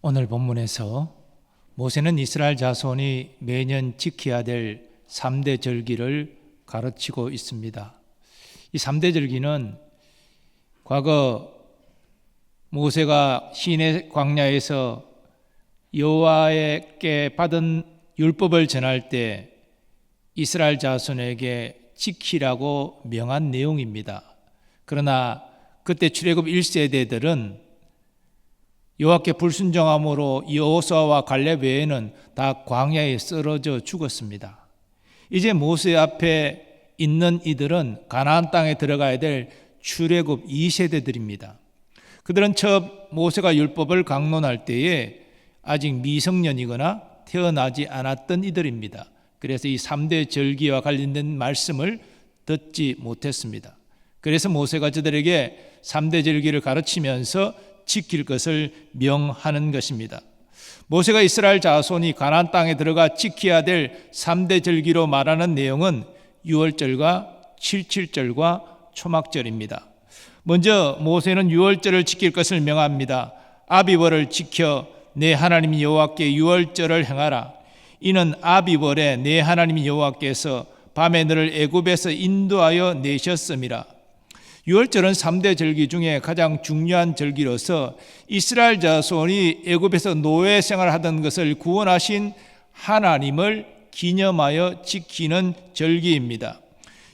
오늘 본문에서 모세는 이스라엘 자손이 매년 지켜야 될 3대 절기를 가르치고 있습니다. 이 3대 절기는 과거 모세가 시내 광야에서 여호와께 받은 율법을 전할 때 이스라엘 자손에게 지키라고 명한 내용입니다. 그러나 그때 출애굽 1세대들은 여호와께 불순종함으로 여호수아와 갈렙 외에는 다 광야에 쓰러져 죽었습니다. 이제 모세 앞에 있는 이들은 가나안 땅에 들어가야 될 출애굽 2세대들입니다. 그들은 처음 모세가 율법을 강론할 때에 아직 미성년이거나 태어나지 않았던 이들입니다. 그래서 이 3대 절기와 관련된 말씀을 듣지 못했습니다. 그래서 모세가 저들에게 3대 절기를 가르치면서 지킬 것을 명하는 것입니다. 모세가 이스라엘 자손이 가나안 땅에 들어가 지켜야 될 3대 절기로 말하는 내용은 유월절과 칠칠절과 초막절입니다. 먼저 모세는 유월절을 지킬 것을 명합니다. 아비월을 지켜 내 하나님 여호와께 유월절을 행하라. 이는 아비월에 내 하나님 여호와께서 밤에 너를 애굽에서 인도하여 내셨음이라. 유월절은 3대 절기 중에 가장 중요한 절기로서 이스라엘 자손이 애굽에서 노예 생활하던 것을 구원하신 하나님을 기념하여 지키는 절기입니다.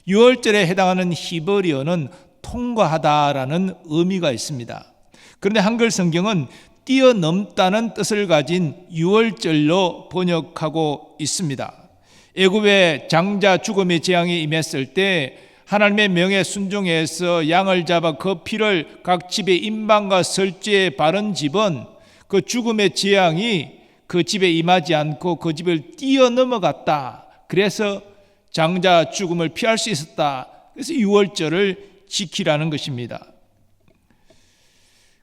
유월절에 해당하는 히브리어는 통과하다라는 의미가 있습니다. 그런데 한글 성경은 뛰어넘다는 뜻을 가진 유월절로 번역하고 있습니다. 애굽의 장자 죽음의 재앙이 임했을 때 하나님의 명에 순종해서 양을 잡아 그 피를 각 집의 인방과 설주에 바른 집은 그 죽음의 재앙이 그 집에 임하지 않고 그 집을 뛰어넘어갔다. 그래서 장자 죽음을 피할 수 있었다. 그래서 유월절을 지키라는 것입니다.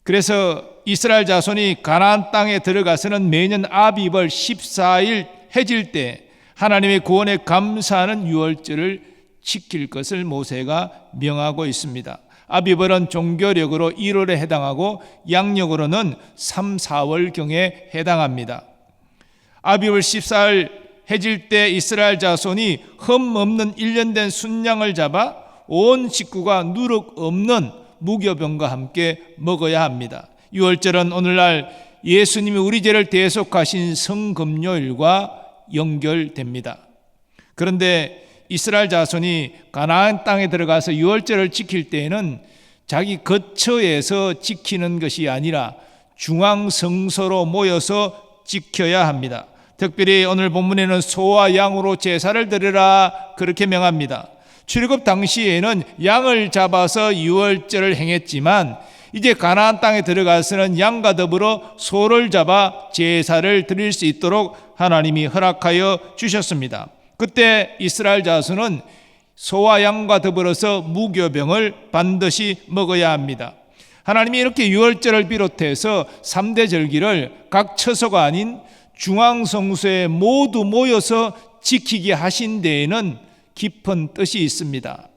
그래서 이스라엘 자손이 가나안 땅에 들어가서는 매년 아비벌 14일 해질 때 하나님의 구원에 감사하는 유월절을 지킬 것을 모세가 명하고 있습니다. 아비벌은 종교력으로 1월에 해당하고 양력으로는 3, 4월경에 해당합니다. 아비벌 14일 해질 때 이스라엘 자손이 흠 없는 1년 된 순양을 잡아 온 식구가 누룩 없는 무교병과 함께 먹어야 합니다. 유월절은 오늘날 예수님이 우리 죄를 대속하신 성금요일과 연결됩니다. 그런데 이스라엘 자손이 가나안 땅에 들어가서 유월절을 지킬 때에는 자기 거처에서 지키는 것이 아니라 중앙성소로 모여서 지켜야 합니다. 특별히 오늘 본문에는 소와 양으로 제사를 드리라 그렇게 명합니다. 출애굽 당시에는 양을 잡아서 유월절을 행했지만 이제 가나안 땅에 들어가서는 양과 더불어 소를 잡아 제사를 드릴 수 있도록 하나님이 허락하여 주셨습니다. 그때 이스라엘 자손은 소와 양과 더불어서 무교병을 반드시 먹어야 합니다. 하나님이 이렇게 유월절을 비롯해서 3대 절기를 각 처소가 아닌 중앙성소에 모두 모여서 지키게 하신 데에는 깊은 뜻이 있습니다.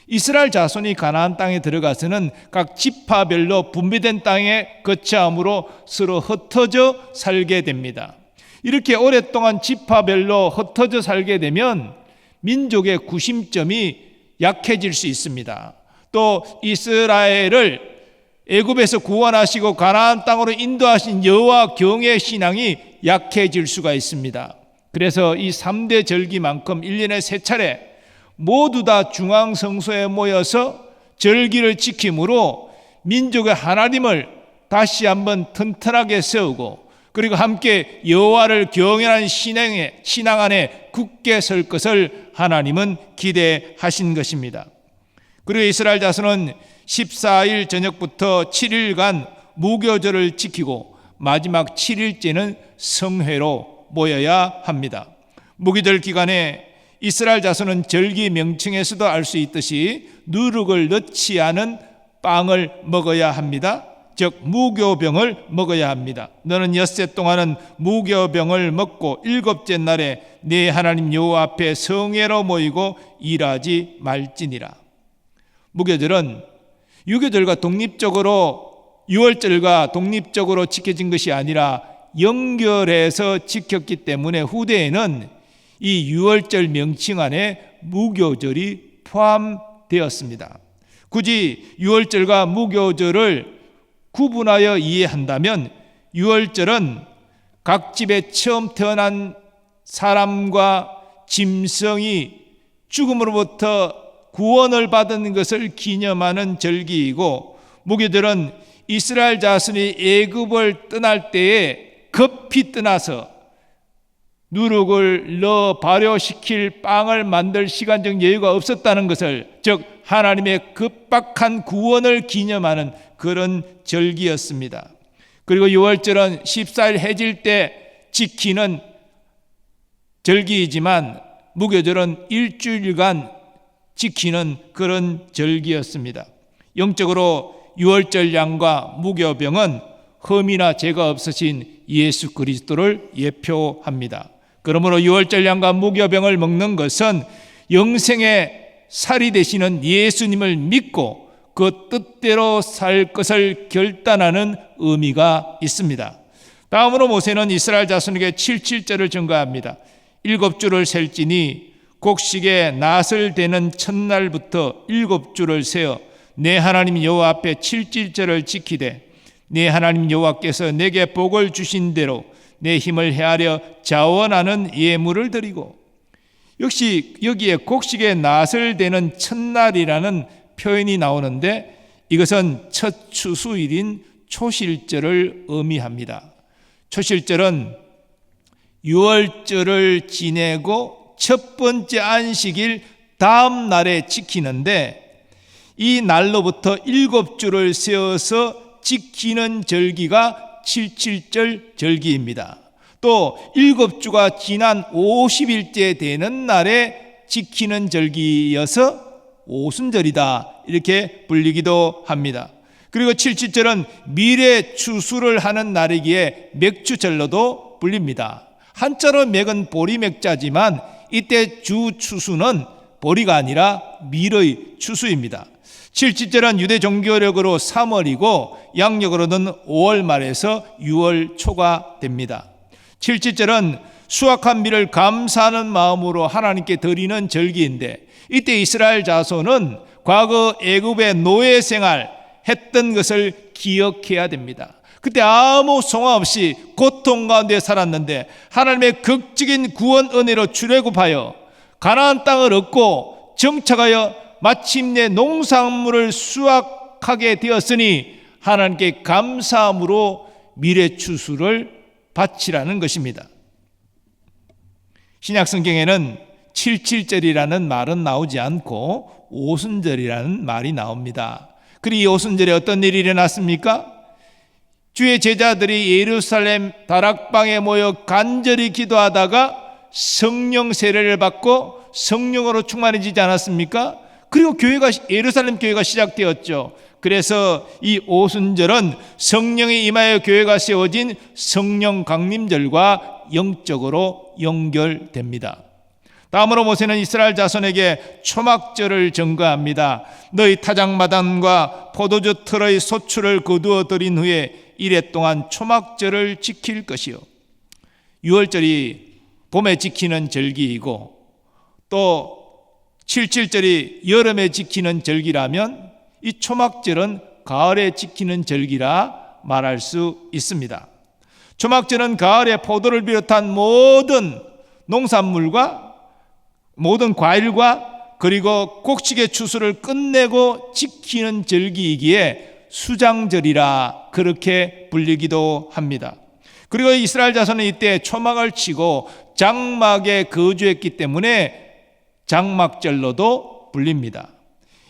이스라엘 자손이 가나안 땅에 들어가서는 각 지파별로 분배된 땅에 거처함으로 서로 흩어져 살게 됩니다. 이렇게 오랫동안 지파별로 흩어져 살게 되면 민족의 구심점이 약해질 수 있습니다. 또 이스라엘을 애굽에서 구원하시고 가나안 땅으로 인도하신 여호와 경외 신앙이 약해질 수가 있습니다. 그래서 이 3대 절기만큼 1년에 3차례 모두 다 중앙성소에 모여서 절기를 지킴으로 민족의 하나님을 다시 한번 튼튼하게 세우고 그리고 함께 여호와를 경외하는 신앙 안에 굳게 설 것을 하나님은 기대하신 것입니다. 그리고 이스라엘 자손은 14일 저녁부터 7일간 무교절을 지키고 마지막 7일째는 성회로 모여야 합니다. 무교절 기간에 이스라엘 자손은 절기 명칭에서도 알 수 있듯이 누룩을 넣지 않은 빵을 먹어야 합니다. 즉 무교병을 먹어야 합니다. 너는 엿새 동안은 무교병을 먹고 일곱째 날에 네 하나님 여호와 앞에 성회로 모이고 일하지 말지니라. 무교절은 유교절과 독립적으로 유월절과 독립적으로 지켜진 것이 아니라 연결해서 지켰기 때문에 후대에는 이 유월절 명칭 안에 무교절이 포함되었습니다. 굳이 유월절과 무교절을 구분하여 이해한다면 유월절은 각 집에 처음 태어난 사람과 짐승이 죽음으로부터 구원을 받은 것을 기념하는 절기이고, 무교절은 이스라엘 자손이 애굽을 떠날 때에 급히 떠나서 누룩을 넣어 발효시킬 빵을 만들 시간적 여유가 없었다는 것을, 즉 하나님의 급박한 구원을 기념하는 그런 절기였습니다. 그리고 유월절은 14일 해질 때 지키는 절기이지만 무교절은 일주일간 지키는 그런 절기였습니다. 영적으로 유월절 양과 무교병은 흠이나 죄가 없으신 예수 그리스도를 예표합니다. 그러므로 유월절 양과 무교병을 먹는 것은 영생의 살이 되시는 예수님을 믿고 그 뜻대로 살 것을 결단하는 의미가 있습니다. 다음으로 모세는 이스라엘 자손에게 77절을 증거합니다. 7주를 셀지니 곡식의 낫을 대는 첫날부터 7주를 세어 내 하나님 여호와 앞에 77절을 지키되 내 하나님 여호와께서 내게 복을 주신 대로 내 힘을 헤아려 자원하는 예물을 드리고, 역시 여기에 곡식의 낫을 대는 첫날이라는 표현이 나오는데 이것은 첫 추수일인 초실절을 의미합니다. 초실절은 유월절을 지내고 첫 번째 안식일 다음 날에 지키는데, 이 날로부터 7주를 세워서 지키는 절기가 77절 절기입니다. 또 7주가 지난 50일째 되는 날에 지키는 절기여서 오순절이다 이렇게 불리기도 합니다. 그리고 77절은 미래 추수를 하는 날이기에 맥주절로도 불립니다. 한자로 맥은 보리맥자지만 이때 주 추수는 보리가 아니라 밀의 추수입니다. 77절은 유대 종교력으로 3월이고 양력으로는 5월 말에서 6월 초가 됩니다. 77절은 수확한 밀을 감사하는 마음으로 하나님께 드리는 절기인데, 이때 이스라엘 자손은 과거 애굽의 노예 생활 했던 것을 기억해야 됩니다. 그때 아무 소망 없이 고통 가운데 살았는데 하나님의 극적인 구원 은혜로 출애굽하여 가나안 땅을 얻고 정착하여 마침내 농산물을 수확하게 되었으니 하나님께 감사함으로 미래 추수를 바치라는 것입니다. 신약 성경에는 77절이라는 말은 나오지 않고 오순절이라는 말이 나옵니다. 그리고 이 오순절에 어떤 일이 일어났습니까? 주의 제자들이 예루살렘 다락방에 모여 간절히 기도하다가 성령 세례를 받고 성령으로 충만해지지 않았습니까? 그리고 예루살렘 교회가 시작되었죠. 그래서 이 오순절은 성령이 임하여 교회가 세워진 성령 강림절과 영적으로 연결됩니다. 다음으로 모세는 이스라엘 자손에게 초막절을 증거합니다. 너희 타작마당과 포도주 틀의 소출을 거두어 들인 후에 이래 동안 초막절을 지킬 것이요. 유월절이 봄에 지키는 절기이고 또 77절이 여름에 지키는 절기라면 이 초막절은 가을에 지키는 절기라 말할 수 있습니다. 초막절은 가을에 포도를 비롯한 모든 농산물과 모든 과일과 그리고 곡식의 추수를 끝내고 지키는 절기이기에 수장절이라 그렇게 불리기도 합니다. 그리고 이스라엘 자손은 이때 초막을 치고 장막에 거주했기 때문에 장막절로도 불립니다.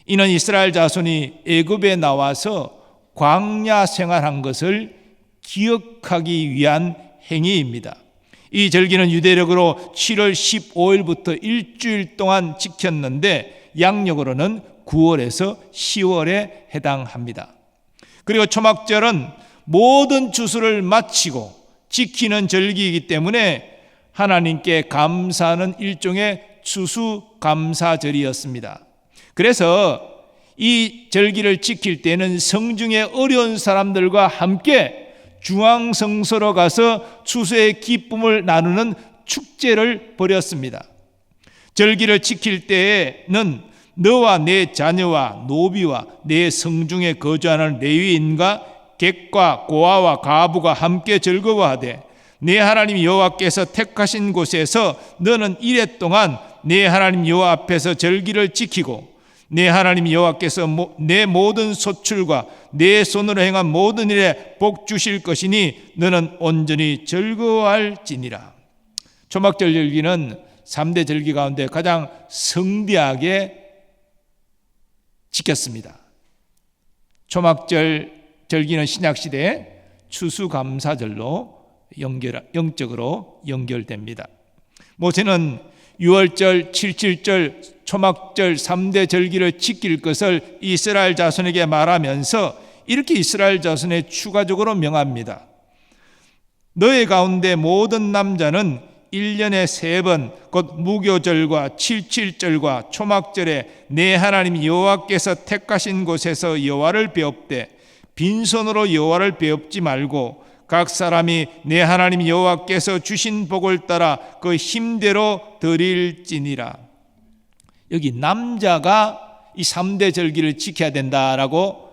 이는 이스라엘 자손이 애굽에 나와서 광야 생활한 것을 기억하기 위한 행위입니다. 이 절기는 유대력으로 7월 15일부터 일주일 동안 지켰는데 양력으로는 9월에서 10월에 해당합니다. 그리고 초막절은 모든 추수를 마치고 지키는 절기이기 때문에 하나님께 감사하는 일종의 추수감사절이었습니다. 그래서 이 절기를 지킬 때는 성중에 어려운 사람들과 함께 중앙성소로 가서 추수의 기쁨을 나누는 축제를 벌였습니다. 절기를 지킬 때에는 너와 내 자녀와 노비와 내 성중에 거주하는 레위인과 객과 고아와 가부가 함께 즐거워하되 내 하나님 여호와께서 택하신 곳에서 너는 이레 동안 내 하나님 여호와 앞에서 절기를 지키고 내 하나님 여호와께서 내 모든 소출과 내 손으로 행한 모든 일에 복 주실 것이니 너는 온전히 즐거워할지니라. 초막절 절기는 3대 절기 가운데 가장 성대하게 지켰습니다. 초막절 절기는 신약시대에 추수감사절로 영적으로 연결됩니다. 모세는 6월절, 77절, 초막절 3대 절기를 지킬 것을 이스라엘 자손에게 말하면서 이렇게 이스라엘 자손에 추가적으로 명합니다. 너희 가운데 모든 남자는 1년에 3번 곧 무교절과 77절과 초막절에 내 하나님 여호와께서 택하신 곳에서 여호와를 배웁되 빈손으로 여호와를 배웁지 말고 각 사람이 내 하나님 여호와께서 주신 복을 따라 그 힘대로 드릴지니라. 여기 남자가 이 3대 절기를 지켜야 된다라고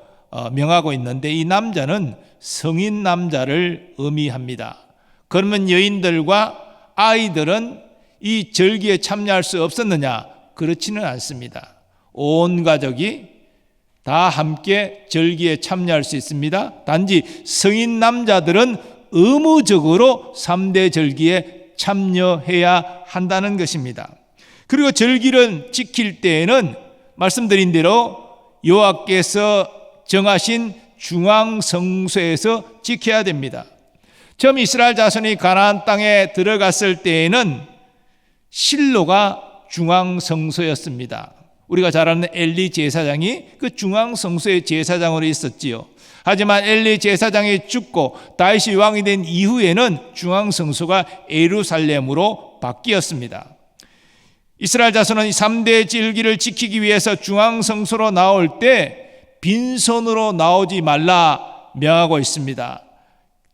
명하고 있는데 이 남자는 성인 남자를 의미합니다. 그러면 여인들과 아이들은 이 절기에 참여할 수 없었느냐? 그렇지는 않습니다. 온 가족이 다 함께 절기에 참여할 수 있습니다. 단지 성인 남자들은 의무적으로 3대 절기에 참여해야 한다는 것입니다. 그리고 절기를 지킬 때에는 말씀드린 대로 여호와께서 정하신 중앙성소에서 지켜야 됩니다. 처음 이스라엘 자손이 가나안 땅에 들어갔을 때에는 실로가 중앙성소였습니다. 우리가 잘 아는 엘리 제사장이 그 중앙성소의 제사장으로 있었지요. 하지만 엘리 제사장이 죽고 다윗이 왕이 된 이후에는 중앙성소가 예루살렘으로 바뀌었습니다. 이스라엘 자손은 3대 절기를 지키기 위해서 중앙성소로 나올 때 빈손으로 나오지 말라 명하고 있습니다.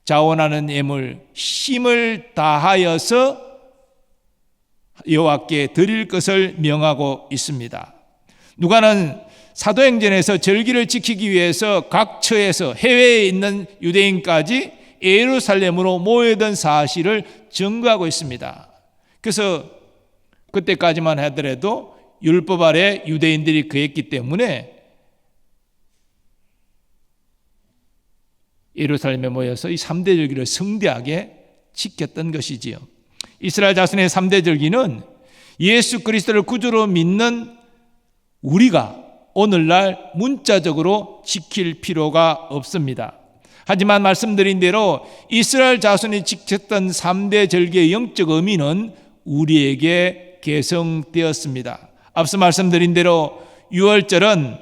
자원하는 예물, 힘을 다하여서 여호와께 드릴 것을 명하고 있습니다. 누가는 사도행전에서 절기를 지키기 위해서 각 처에서 해외에 있는 유대인까지 예루살렘으로 모여든 사실을 증거하고 있습니다. 그래서 그때까지만 하더라도 율법 아래 유대인들이 거했기 때문에 예루살렘에 모여서 이 3대 절기를 성대하게 지켰던 것이지요. 이스라엘 자손의 3대 절기는 예수 그리스도를 구주로 믿는 우리가 오늘날 문자적으로 지킬 필요가 없습니다. 하지만 말씀드린 대로 이스라엘 자손이 지켰던 3대 절기의 영적 의미는 우리에게 개성되었습니다. 앞서 말씀드린 대로 유월절은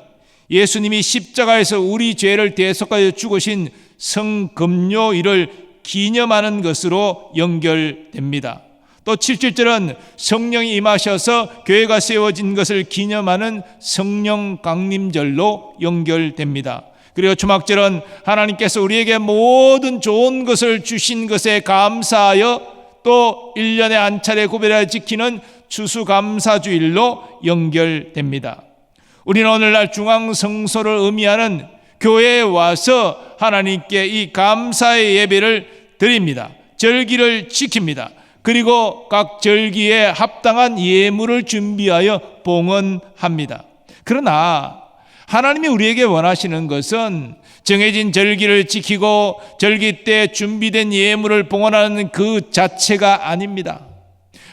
예수님이 십자가에서 우리 죄를 대속하여 죽으신 성금요일을 기념하는 것으로 연결됩니다. 또 77절은 성령이 임하셔서 교회가 세워진 것을 기념하는 성령 강림절로 연결됩니다. 그리고 초막절은 하나님께서 우리에게 모든 좋은 것을 주신 것에 감사하여 또 1년에 한 차례 구별하여 지키는 추수감사주일로 연결됩니다. 우리는 오늘날 중앙성소를 의미하는 교회에 와서 하나님께 이 감사의 예배를 드립니다. 절기를 지킵니다. 그리고 각 절기에 합당한 예물을 준비하여 봉헌합니다. 그러나 하나님이 우리에게 원하시는 것은 정해진 절기를 지키고 절기 때 준비된 예물을 봉헌하는 그 자체가 아닙니다.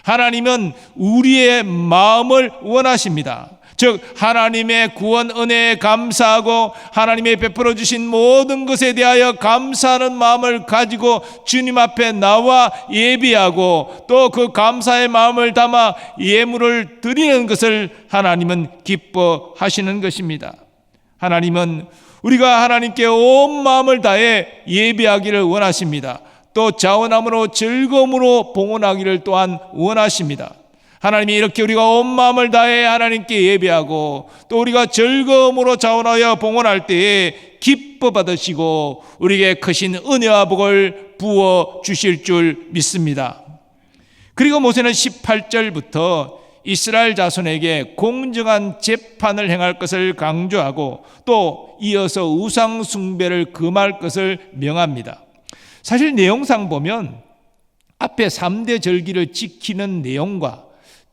하나님은 우리의 마음을 원하십니다. 즉 하나님의 구원 은혜에 감사하고 하나님의 베풀어 주신 모든 것에 대하여 감사하는 마음을 가지고 주님 앞에 나와 예비하고 또 그 감사의 마음을 담아 예물을 드리는 것을 하나님은 기뻐하시는 것입니다. 하나님은 우리가 하나님께 온 마음을 다해 예비하기를 원하십니다. 또 자원함으로 즐거움으로 봉헌하기를 또한 원하십니다. 하나님이 이렇게 우리가 온 마음을 다해 하나님께 예배하고 또 우리가 즐거움으로 자원하여 봉헌할 때에 기뻐 받으시고 우리에게 크신 은혜와 복을 부어 주실 줄 믿습니다. 그리고 모세는 18절부터 이스라엘 자손에게 공정한 재판을 행할 것을 강조하고 또 이어서 우상 숭배를 금할 것을 명합니다. 사실 내용상 보면 앞에 3대 절기를 지키는 내용과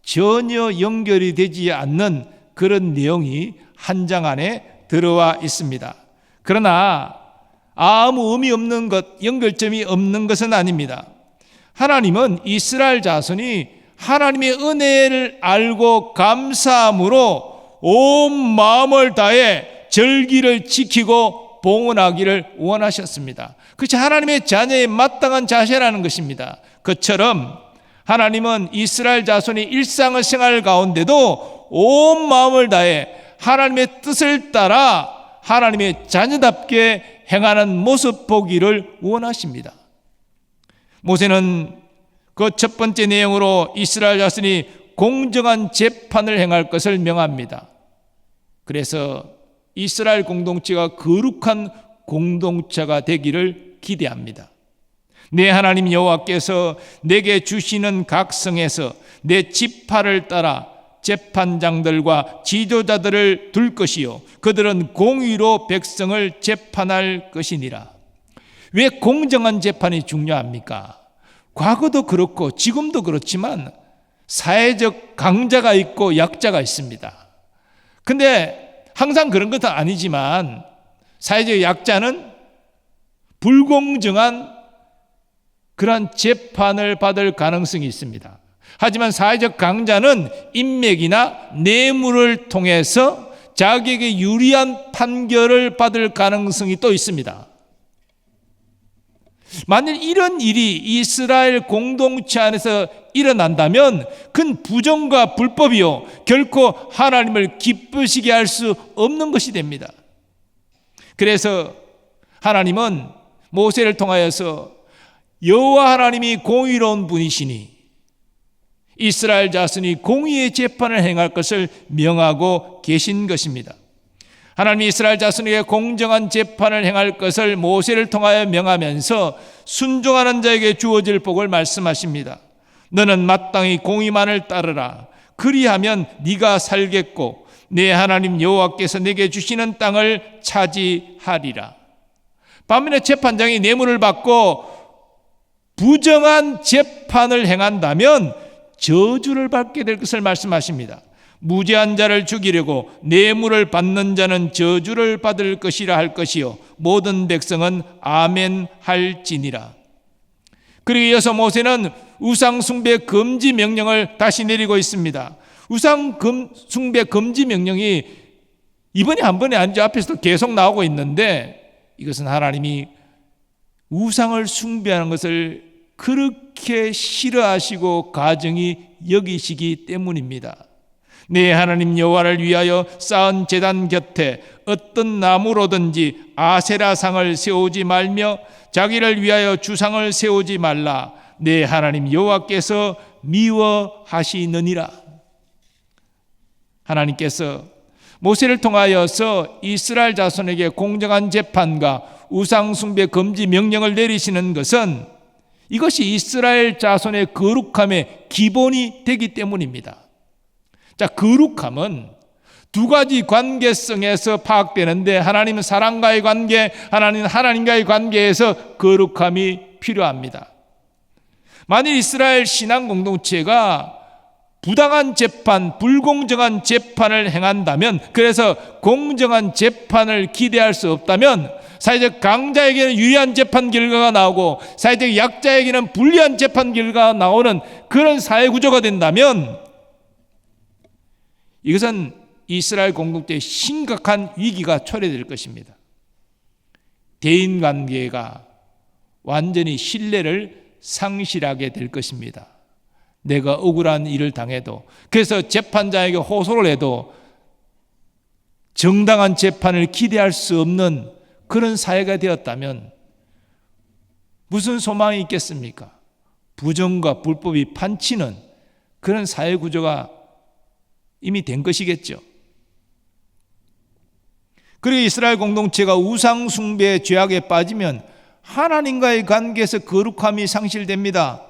전혀 연결이 되지 않는 그런 내용이 한 장 안에 들어와 있습니다. 그러나 아무 의미 없는 것, 연결점이 없는 것은 아닙니다. 하나님은 이스라엘 자손이 하나님의 은혜를 알고 감사함으로 온 마음을 다해 절기를 지키고 봉헌하기를 원하셨습니다. 그것이 하나님의 자녀의 마땅한 자세라는 것입니다. 그처럼 하나님은 이스라엘 자손이 일상의 생활 가운데도 온 마음을 다해 하나님의 뜻을 따라 하나님의 자녀답게 행하는 모습 보기를 원하십니다. 모세는 그 첫 번째 내용으로 이스라엘 자손이 공정한 재판을 행할 것을 명합니다. 그래서 이스라엘 공동체가 거룩한 공동체가 되기를 기대합니다. 내 하나님 여호와께서 내게 주시는 각 성에서 내 지파를 따라 재판장들과 지도자들을 둘 것이요 그들은 공의로 백성을 재판할 것이니라. 왜 공정한 재판이 중요합니까? 과거도 그렇고 지금도 그렇지만 사회적 강자가 있고 약자가 있습니다. 근데 항상 그런 것은 아니지만 사회적 약자는 불공정한 그런 재판을 받을 가능성이 있습니다. 하지만 사회적 강자는 인맥이나 뇌물을 통해서 자기에게 유리한 판결을 받을 가능성이 또 있습니다. 만일 이런 일이 이스라엘 공동체 안에서 일어난다면 그건 부정과 불법이요 결코 하나님을 기쁘시게 할 수 없는 것이 됩니다. 그래서 하나님은 모세를 통하여서 여호와 하나님이 공의로운 분이시니 이스라엘 자손이 공의의 재판을 행할 것을 명하고 계신 것입니다. 하나님이 이스라엘 자손에게 공정한 재판을 행할 것을 모세를 통하여 명하면서 순종하는 자에게 주어질 복을 말씀하십니다. 너는 마땅히 공의만을 따르라. 그리하면 네가 살겠고 내 하나님 여호와께서 내게 주시는 땅을 차지하리라. 반면에 재판장이 뇌물을 받고 부정한 재판을 행한다면 저주를 받게 될 것을 말씀하십니다. 무죄한 자를 죽이려고 뇌물을 받는 자는 저주를 받을 것이라 할 것이요 모든 백성은 아멘 할지니라. 그리고 이어서 모세는 우상 숭배 금지 명령을 다시 내리고 있습니다. 우상 숭배 금지 명령이 이번에 한 번이 아니죠. 앞에서도 계속 나오고 있는데 이것은 하나님이 우상을 숭배하는 것을 그렇게 싫어하시고 가증히 여기시기 때문입니다. 내 하나님 여호와를 위하여 쌓은 제단 곁에 어떤 나무로든지 아세라상을 세우지 말며 자기를 위하여 주상을 세우지 말라. 내 하나님 여호와께서 미워하시느니라. 하나님께서 모세를 통하여서 이스라엘 자손에게 공정한 재판과 우상 숭배 금지 명령을 내리시는 것은 이것이 이스라엘 자손의 거룩함의 기본이 되기 때문입니다. 자, 거룩함은 두 가지 관계성에서 파악되는데 하나님은 사람과의 관계, 하나님은 하나님과의 관계에서 거룩함이 필요합니다. 만일 이스라엘 신앙 공동체가 부당한 재판, 불공정한 재판을 행한다면, 그래서 공정한 재판을 기대할 수 없다면 사회적 강자에게는 유리한 재판 결과가 나오고 사회적 약자에게는 불리한 재판 결과가 나오는 그런 사회 구조가 된다면 이것은 이스라엘 공동체에 심각한 위기가 초래될 것입니다. 대인관계가 완전히 신뢰를 상실하게 될 것입니다. 내가 억울한 일을 당해도, 그래서 재판장에게 호소를 해도 정당한 재판을 기대할 수 없는 그런 사회가 되었다면 무슨 소망이 있겠습니까? 부정과 불법이 판치는 그런 사회 구조가 이미 된 것이겠죠. 그리고 이스라엘 공동체가 우상 숭배의 죄악에 빠지면 하나님과의 관계에서 거룩함이 상실됩니다.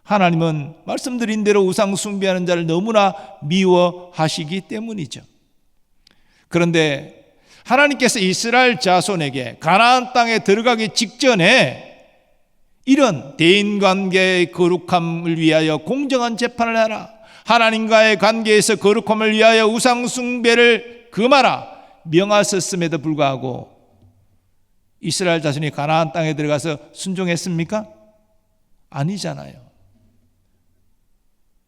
하나님은 말씀드린 대로 우상 숭배하는 자를 너무나 미워하시기 때문이죠. 그런데 하나님께서 이스라엘 자손에게 가나안 땅에 들어가기 직전에 이런 대인관계의 거룩함을 위하여 공정한 재판을 하라, 하나님과의 관계에서 거룩함을 위하여 우상 숭배를 금하라 명하셨음에도 불구하고 이스라엘 자손이 가나안 땅에 들어가서 순종했습니까? 아니잖아요.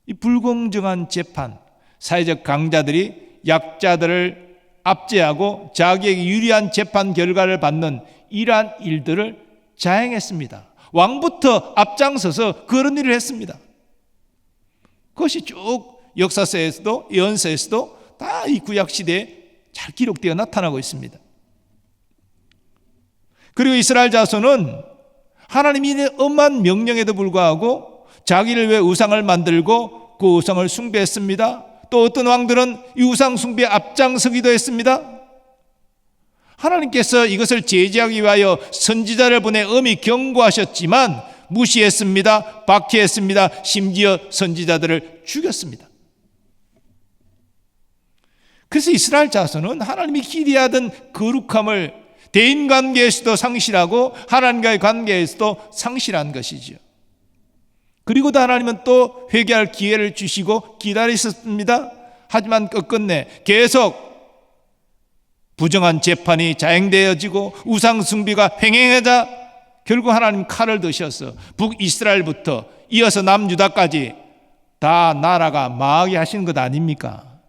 이 불공정한 재판, 사회적 강자들이 약자들을 압제하고 자기에게 유리한 재판 결과를 받는 이러한 일들을 자행했습니다. 왕부터 앞장서서 그런 일을 했습니다. 그것이 쭉 역사서에서도 예언서에서도 다 이 구약시대에 잘 기록되어 나타나고 있습니다. 그리고 이스라엘 자손은 하나님이 엄한 명령에도 불구하고 자기를 위해 우상을 만들고 그 우상을 숭배했습니다. 또 어떤 왕들은 이 우상 숭배에 앞장서기도 했습니다. 하나님께서 이것을 제지하기 위하여 선지자를 보내 엄히 경고하셨지만 무시했습니다. 박해했습니다. 심지어 선지자들을 죽였습니다. 그래서 이스라엘 자손은 하나님이 기대하던 거룩함을 대인관계에서도 상실하고 하나님과의 관계에서도 상실한 것이죠. 그리고도 하나님은 또 회개할 기회를 주시고 기다리셨습니다. 하지만 끝끝내 계속 부정한 재판이 자행되어지고 우상 숭배가 횡행하자 결국 하나님 칼을 드셔서 북이스라엘부터 이어서 남유다까지 다 나라가 망하게 하신 것 아닙니까?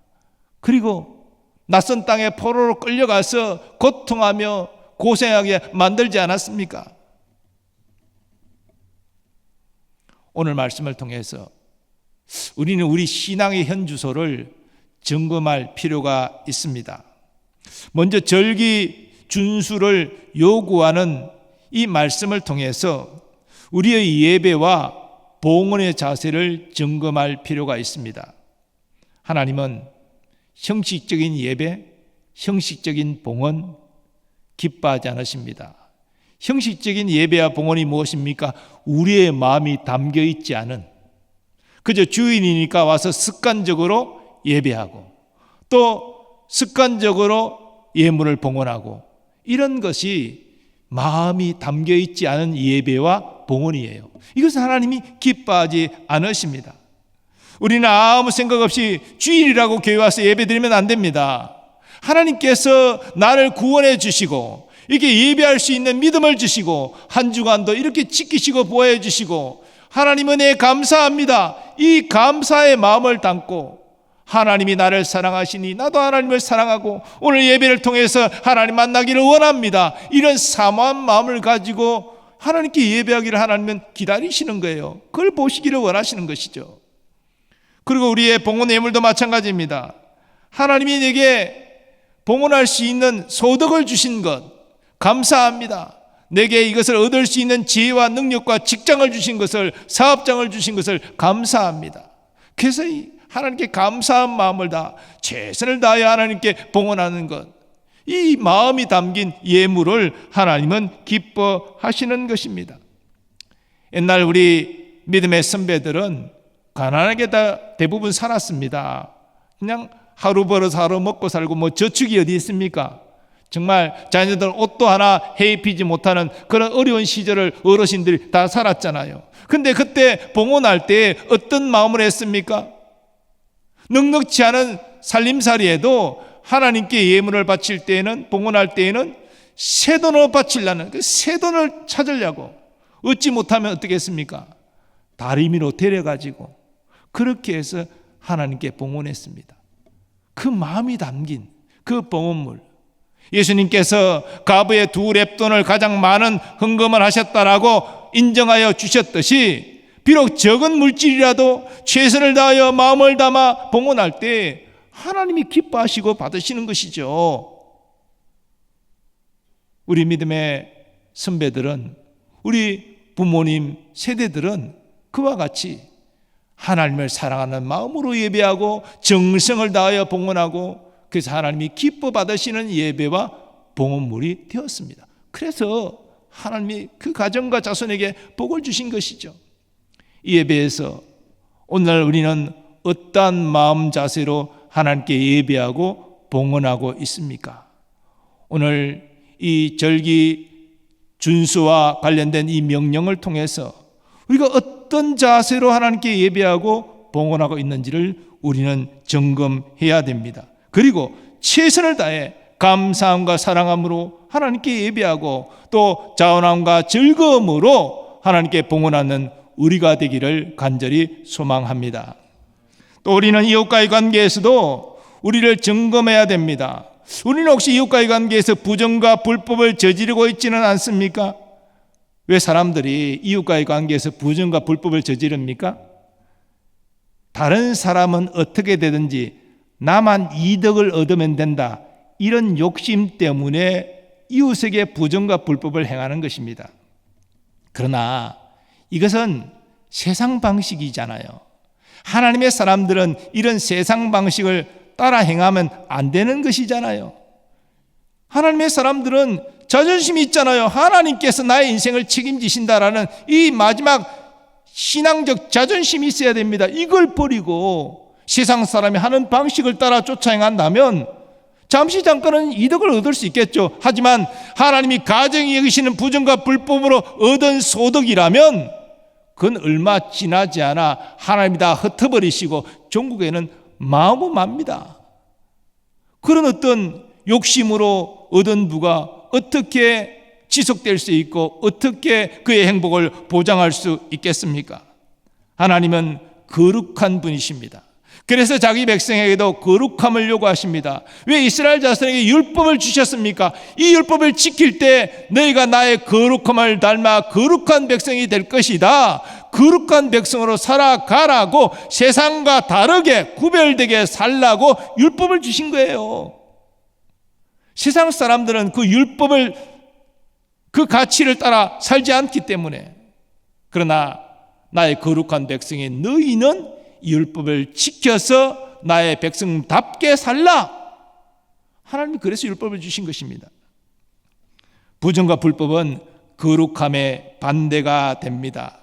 그리고 낯선 땅에 포로로 끌려가서 고통하며 고생하게 만들지 않았습니까? 오늘 말씀을 통해서 우리는 우리 신앙의 현주소를 점검할 필요가 있습니다. 먼저 절기 준수를 요구하는 이 말씀을 통해서 우리의 예배와 봉헌의 자세를 점검할 필요가 있습니다. 하나님은 형식적인 예배, 형식적인 봉헌 기뻐하지 않으십니다. 형식적인 예배와 봉헌이 무엇입니까? 우리의 마음이 담겨 있지 않은, 그저 주인이니까 와서 습관적으로 예배하고 또 습관적으로 예물을 봉헌하고 이런 것이 마음이 담겨 있지 않은 예배와 봉헌이에요. 이것은 하나님이 기뻐하지 않으십니다. 우리는 아무 생각 없이 주일이라고 교회 와서 예배드리면 안 됩니다. 하나님께서 나를 구원해 주시고 이렇게 예배할 수 있는 믿음을 주시고 한 주간도 이렇게 지키시고 보호해 주시고 하나님 은혜에 감사합니다. 이 감사의 마음을 담고 하나님이 나를 사랑하시니 나도 하나님을 사랑하고 오늘 예배를 통해서 하나님 만나기를 원합니다. 이런 사모한 마음을 가지고 하나님께 예배하기를 하나님은 기다리시는 거예요. 그걸 보시기를 원하시는 것이죠. 그리고 우리의 봉헌 예물도 마찬가지입니다. 하나님이 내게 봉헌할 수 있는 소득을 주신 것 감사합니다. 내게 이것을 얻을 수 있는 지혜와 능력과 직장을 주신 것을, 사업장을 주신 것을 감사합니다. 그래서 하나님께 감사한 마음을 다 최선을 다하여 하나님께 봉헌하는 것, 이 마음이 담긴 예물을 하나님은 기뻐하시는 것입니다. 옛날 우리 믿음의 선배들은 가난하게 다 대부분 살았습니다. 그냥 하루 벌어서 하루 먹고 살고 뭐 저축이 어디 있습니까? 정말 자녀들 옷도 하나 해 입히지 못하는 그런 어려운 시절을 어르신들이 다 살았잖아요. 근데 그때 봉헌할 때 어떤 마음을 했습니까? 넉넉지 않은 살림살이에도 하나님께 예물을 바칠 때에는, 봉헌할 때에는 새 돈을 바치려는, 그 새 돈을 찾으려고, 얻지 못하면 어떻게 했습니까? 다리미로 데려가지고 그렇게 해서 하나님께 봉헌했습니다. 그 마음이 담긴 그 봉헌물, 예수님께서 가부의 2렙돈을 가장 많은 헌금을 하셨다라고 인정하여 주셨듯이 비록 적은 물질이라도 최선을 다하여 마음을 담아 봉헌할 때 하나님이 기뻐하시고 받으시는 것이죠. 우리 믿음의 선배들은, 우리 부모님 세대들은 그와 같이 하나님을 사랑하는 마음으로 예배하고 정성을 다하여 봉헌하고, 그래서 하나님이 기뻐 받으시는 예배와 봉헌물이 되었습니다. 그래서 하나님이 그 가정과 자손에게 복을 주신 것이죠. 이 예배에서 오늘날 우리는 어떠한 마음 자세로 하나님께 예배하고 봉헌하고 있습니까? 오늘 이 절기 준수와 관련된 이 명령을 통해서 우리가 어떤 자세로 하나님께 예배하고 봉헌하고 있는지를 우리는 점검해야 됩니다. 그리고 최선을 다해 감사함과 사랑함으로 하나님께 예배하고 또 자원함과 즐거움으로 하나님께 봉헌하는 우리가 되기를 간절히 소망합니다. 또 우리는 이웃과의 관계에서도 우리를 점검해야 됩니다. 우리는 혹시 이웃과의 관계에서 부정과 불법을 저지르고 있지는 않습니까? 왜 사람들이 이웃과의 관계에서 부정과 불법을 저지릅니까? 다른 사람은 어떻게 되든지 나만 이득을 얻으면 된다, 이런 욕심 때문에 이웃에게 부정과 불법을 행하는 것입니다. 그러나 이것은 세상 방식이잖아요. 하나님의 사람들은 이런 세상 방식을 따라 행하면 안 되는 것이잖아요. 하나님의 사람들은 자존심이 있잖아요. 하나님께서 나의 인생을 책임지신다라는 이 마지막 신앙적 자존심이 있어야 됩니다. 이걸 버리고 세상 사람이 하는 방식을 따라 쫓아 행한다면 잠깐은 이득을 얻을 수 있겠죠. 하지만 하나님이 가정이 여기시는 부정과 불법으로 얻은 소득이라면 그건 얼마 지나지 않아 하나님이 다 흩어버리시고 종국에는 마구맙니다. 그런 어떤 욕심으로 얻은 부가 어떻게 지속될 수 있고 어떻게 그의 행복을 보장할 수 있겠습니까? 하나님은 거룩한 분이십니다. 그래서 자기 백성에게도 거룩함을 요구하십니다. 왜 이스라엘 자손에게 율법을 주셨습니까? 이 율법을 지킬 때 너희가 나의 거룩함을 닮아 거룩한 백성이 될 것이다, 거룩한 백성으로 살아가라고, 세상과 다르게 구별되게 살라고 율법을 주신 거예요. 세상 사람들은 그 율법을, 그 가치를 따라 살지 않기 때문에. 그러나 나의 거룩한 백성인 너희는 이 율법을 지켜서 나의 백성답게 살라. 하나님이 그래서 율법을 주신 것입니다. 부정과 불법은 거룩함의 반대가 됩니다.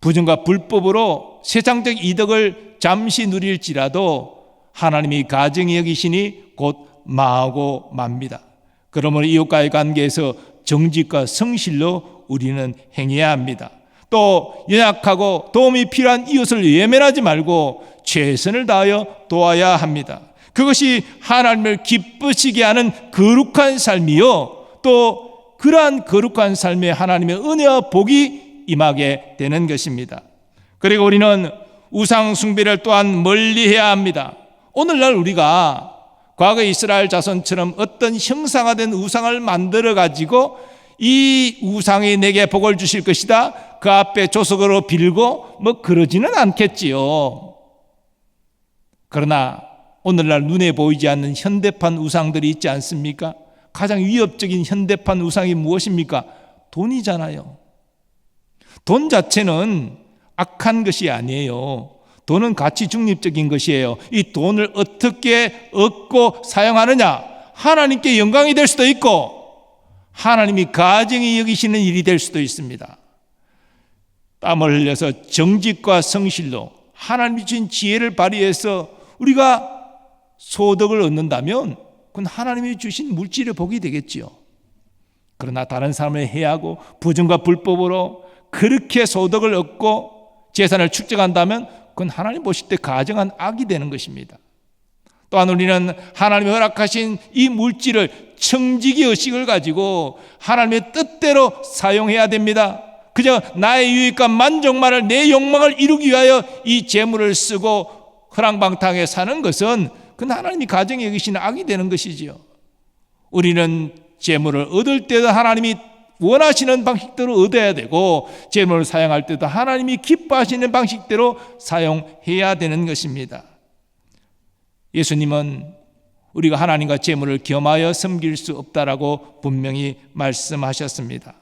부정과 불법으로 세상적 이득을 잠시 누릴지라도 하나님이 가증히 여기시니 곧 마하고 맙니다. 그러므로 이웃과의 관계에서 정직과 성실로 우리는 행해야 합니다. 또 연약하고 도움이 필요한 이웃을 외면하지 말고 최선을 다하여 도와야 합니다. 그것이 하나님을 기쁘시게 하는 거룩한 삶이요, 또 그러한 거룩한 삶에 하나님의 은혜와 복이 임하게 되는 것입니다. 그리고 우리는 우상 숭배를 또한 멀리해야 합니다. 오늘날 우리가 과거 이스라엘 자손처럼 어떤 형상화된 우상을 만들어 가지고 이 우상이 내게 복을 주실 것이다, 그 앞에 조석으로 빌고 그러지는 않겠지요. 그러나 오늘날 눈에 보이지 않는 현대판 우상들이 있지 않습니까? 가장 위협적인 현대판 우상이 무엇입니까? 돈이잖아요. 돈 자체는 악한 것이 아니에요. 돈은 가치 중립적인 것이에요. 이 돈을 어떻게 얻고 사용하느냐, 하나님께 영광이 될 수도 있고 하나님이 가증히 여기시는 일이 될 수도 있습니다. 땀을 흘려서 정직과 성실로 하나님이 주신 지혜를 발휘해서 우리가 소득을 얻는다면 그건 하나님이 주신 물질의 복이 되겠지요. 그러나 다른 사람을 해하고 부정과 불법으로 그렇게 소득을 얻고 재산을 축적한다면 그건 하나님 보실 때 가정한 악이 되는 것입니다. 또한 우리는 하나님이 허락하신 이 물질을 청지기 의식을 가지고 하나님의 뜻대로 사용해야 됩니다. 그저 나의 유익과 만족만을, 내 욕망을 이루기 위하여 이 재물을 쓰고 허랑방탕하게 사는 것은 그건 하나님이 가정에 여기시는 악이 되는 것이지요. 우리는 재물을 얻을 때도 하나님이 원하시는 방식대로 얻어야 되고, 재물을 사용할 때도 하나님이 기뻐하시는 방식대로 사용해야 되는 것입니다. 예수님은 우리가 하나님과 재물을 겸하여 섬길 수 없다라고 분명히 말씀하셨습니다.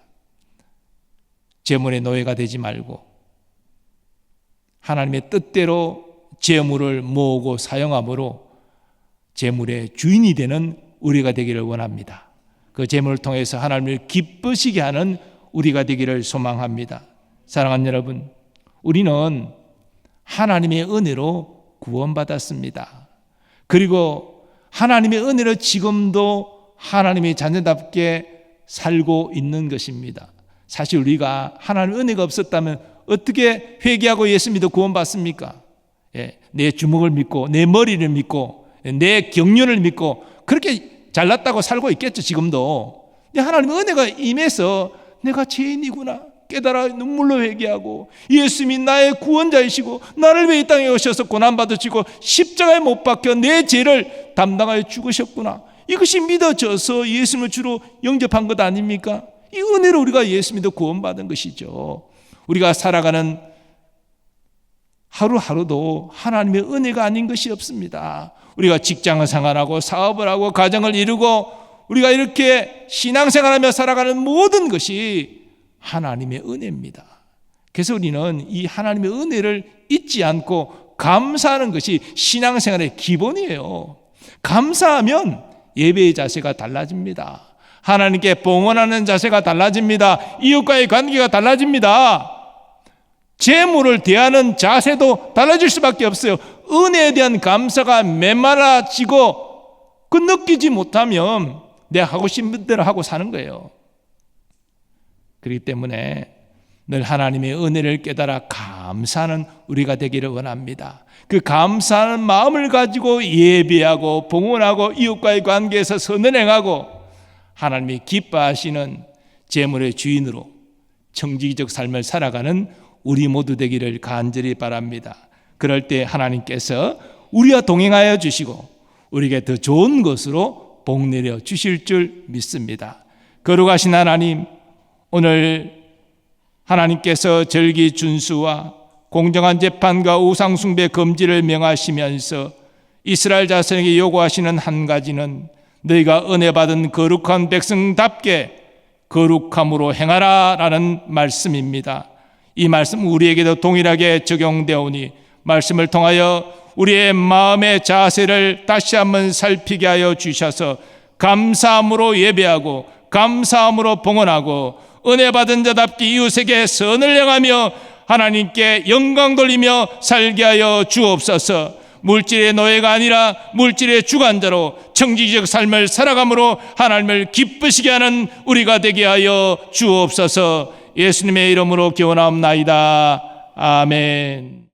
재물의 노예가 되지 말고 하나님의 뜻대로 재물을 모으고 사용함으로 재물의 주인이 되는 우리가 되기를 원합니다. 그 재물을 통해서 하나님을 기쁘시게 하는 우리가 되기를 소망합니다. 사랑하는 여러분, 우리는 하나님의 은혜로 구원받았습니다. 그리고 하나님의 은혜로 지금도 하나님의 자녀답게 살고 있는 것입니다. 사실 우리가 하나님의 은혜가 없었다면 어떻게 회개하고 예수 믿어 구원받습니까? 내 주먹을 믿고 내 머리를 믿고 내 경륜을 믿고 그렇게 잘났다고 살고 있겠죠. 지금도. 하나님의 은혜가 임해서 내가 죄인이구나 깨달아 눈물로 회개하고 예수님이 나의 구원자이시고 나를 위해 이 땅에 오셔서 고난받으시고 십자가에 못 박혀 내 죄를 담당하여 죽으셨구나, 이것이 믿어져서 예수님을 주로 영접한 것 아닙니까? 이 은혜로 우리가 예수 믿어 구원받은 것이죠. 우리가 살아가는 하루하루도 하나님의 은혜가 아닌 것이 없습니다. 우리가 직장을 생활하고 사업을 하고 가정을 이루고 우리가 이렇게 신앙생활하며 살아가는 모든 것이 하나님의 은혜입니다. 그래서 우리는 이 하나님의 은혜를 잊지 않고 감사하는 것이 신앙생활의 기본이에요. 감사하면 예배의 자세가 달라집니다. 하나님께 봉헌하는 자세가 달라집니다. 이웃과의 관계가 달라집니다. 재물을 대하는 자세도 달라질 수밖에 없어요. 은혜에 대한 감사가 메말라지고 그 느끼지 못하면 내가 하고 싶은 대로 하고 사는 거예요. 그렇기 때문에 늘 하나님의 은혜를 깨달아 감사하는 우리가 되기를 원합니다. 그 감사하는 마음을 가지고 예배하고 봉헌하고 이웃과의 관계에서 선을 행하고 하나님이 기뻐하시는 재물의 주인으로 청지기적 삶을 살아가는 우리 모두 되기를 간절히 바랍니다. 그럴 때 하나님께서 우리와 동행하여 주시고 우리에게 더 좋은 것으로 복 내려 주실 줄 믿습니다. 거룩하신 하나님, 오늘 하나님께서 절기 준수와 공정한 재판과 우상 숭배 금지를 명하시면서 이스라엘 자손에게 요구하시는 한 가지는 너희가 은혜 받은 거룩한 백성답게 거룩함으로 행하라 라는 말씀입니다. 이 말씀 우리에게도 동일하게 적용되오니 말씀을 통하여 우리의 마음의 자세를 다시 한번 살피게 하여 주셔서 감사함으로 예배하고 감사함으로 봉헌하고 은혜 받은 자답게 이웃에게 선을 행하며 하나님께 영광 돌리며 살게 하여 주옵소서. 물질의 노예가 아니라 물질의 주관자로 청지기적 삶을 살아감으로 하나님을 기쁘시게 하는 우리가 되게 하여 주옵소서. 예수님의 이름으로 기원하옵나이다. 아멘.